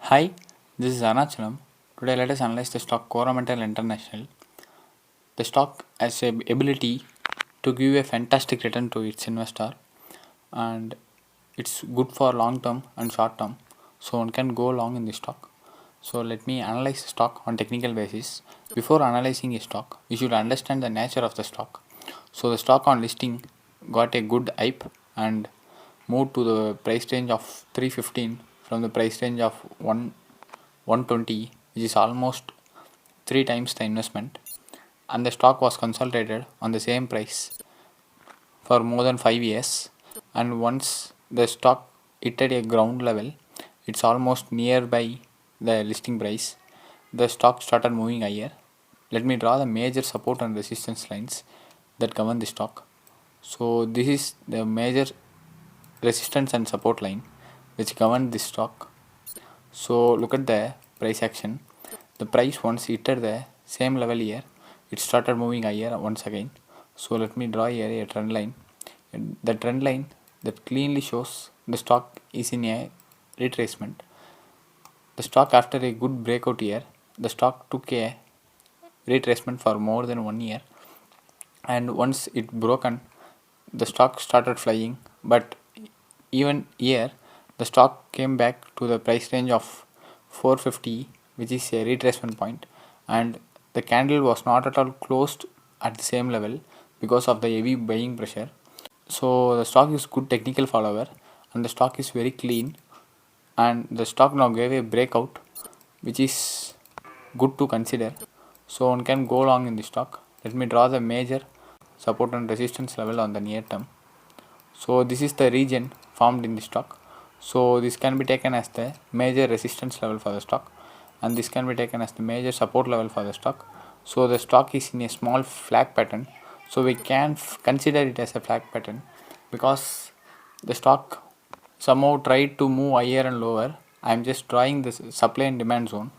Hi, this is Anachalam. Today let us analyze the stock Coromandel International. The stock has a ability to give a fantastic return to its investor, and it's good for long term and short term. So one can go long in the stock. So let me analyze the stock on technical basis. Before analyzing a stock, we should understand the nature of the stock. So the stock on listing got a good hype and moved to the price range of 315 from the price range of 120, which is almost 3 times the investment, and the stock was consolidated on the same price for more than 5 years. And once the stock hit at a ground level, it's almost nearby the listing price, the stock started moving higher. Let me draw the major support and resistance lines that govern the stock. So this is the major resistance and support line which govern this stock. So look at the price action. The price once hit the same level here, it started moving higher once again. So let me draw here a trend line. And the trend line that cleanly shows the stock is in a retracement. The stock after a good breakout here, the stock took a retracement for more than 1 year, and once it broken, the stock started flying. But even here, the stock came back to the price range of 450, which is a retracement point, and the candle was not at all closed at the same level because of the heavy buying pressure. So the stock is good technical follower, and the stock is very clean, and the stock now gave a breakout which is good to consider. So one can go long in the stock. Let me draw the major support and resistance level on the near term. So this is the region formed in the stock. So this can be taken as the major resistance level for the stock, and this can be taken as the major support level for the stock. So the stock is in a small flag pattern, so we can consider it as a flag pattern because the stock somehow tried to move higher and lower. I am just drawing this supply and demand zone,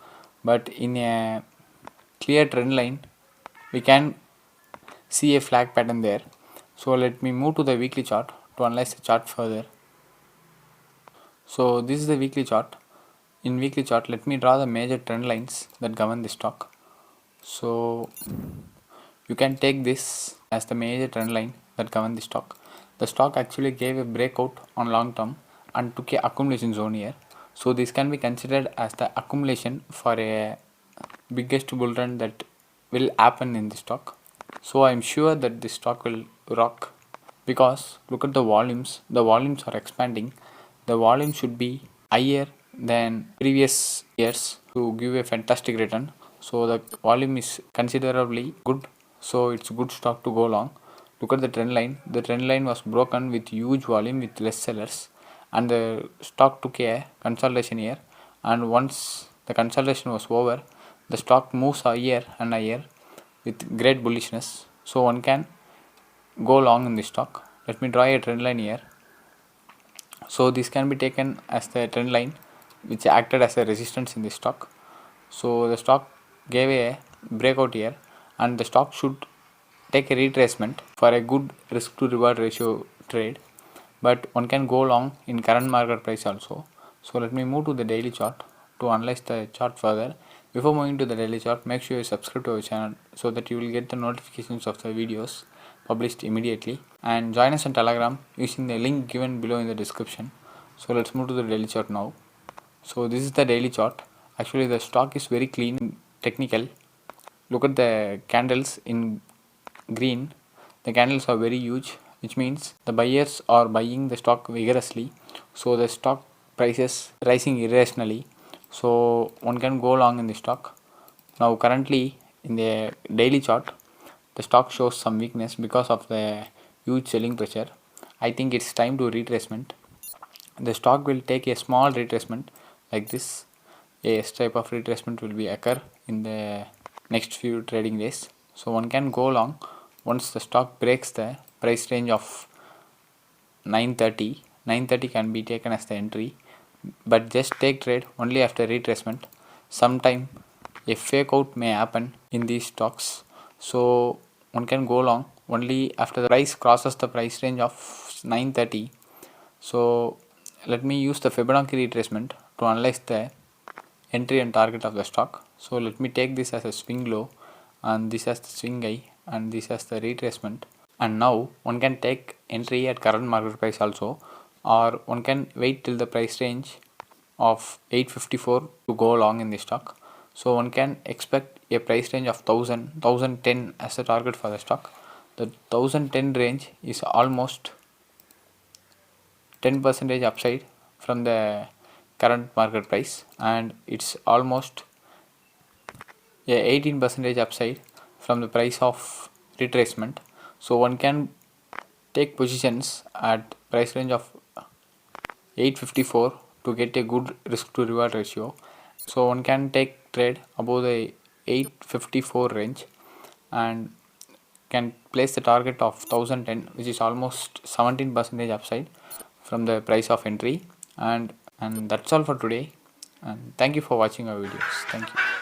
but in a clear trend line we can see a flag pattern there. So let me move to the weekly chart to analyze the chart further. So this is the weekly chart. In weekly chart, let me draw the major trend lines that govern the stock. So you can take this as the major trend line that govern the stock. The stock actually gave a breakout on long term and took a accumulation zone here. So this can be considered as the accumulation for a biggest bull run that will happen in the stock. So I'm sure that this stock will rock because look at the volumes are expanding. The volume should be higher than previous years to give a fantastic return. So the volume is considerably good, so it's good stock to go long. Look at the trend line. The trend line was broken with huge volume with less sellers, and the stock took a consolidation here, and once the consolidation was over, the stock moves higher and higher with great bullishness. So one can go long in the stock. Let me draw a trend line here. So this can be taken as the trend line which acted as a resistance in the stock. So the stock gave a breakout here, and the stock should take a retracement for a good risk to reward ratio trade, but one can go long in current market price also. So let me move to the daily chart to analyze the chart further. Before moving to the daily chart, make sure you subscribe to our channel so that you will get the notifications of the videos published immediately, and join us on Telegram using the link given below in the description. So let's move to the daily chart now. So this is the daily chart. Actually the stock is very clean technical. Look at the candles in green. The candles are very huge, which means the buyers are buying the stock vigorously. So the stock prices rising irrationally. So one can go long in the stock. Now currently in the daily chart, the stock shows some weakness because of the huge selling pressure. I think it's time to retracement. The stock will take a small retracement like this. A S type of retracement will be occur in the next few trading days. So one can go long once the stock breaks the price range of 930. 930 can be taken as the entry, but just take trade only after retracement. Sometime a fake out may happen in these stocks, so one can go long only after the price crosses the price range of 930. So let me use the Fibonacci retracement to analyze the entry and target of the stock. So let me take this as a swing low, and this as the swing high, and this as the retracement. And now one can take entry at current market price also, or one can wait till the price range of 854 to go long in the stock. So one can expect a price range of 1010 as the target for the stock. The 1010 range is almost 10% upside from the current market price, and it's almost a 18% upside from the price of retracement. So one can take positions at price range of 854 to get a good risk to reward ratio. So one can take trade above the 854 range and can place the target of 1010, which is almost 17% upside from the price of entry. And that's all for today, and thank you for watching our videos. Thank you.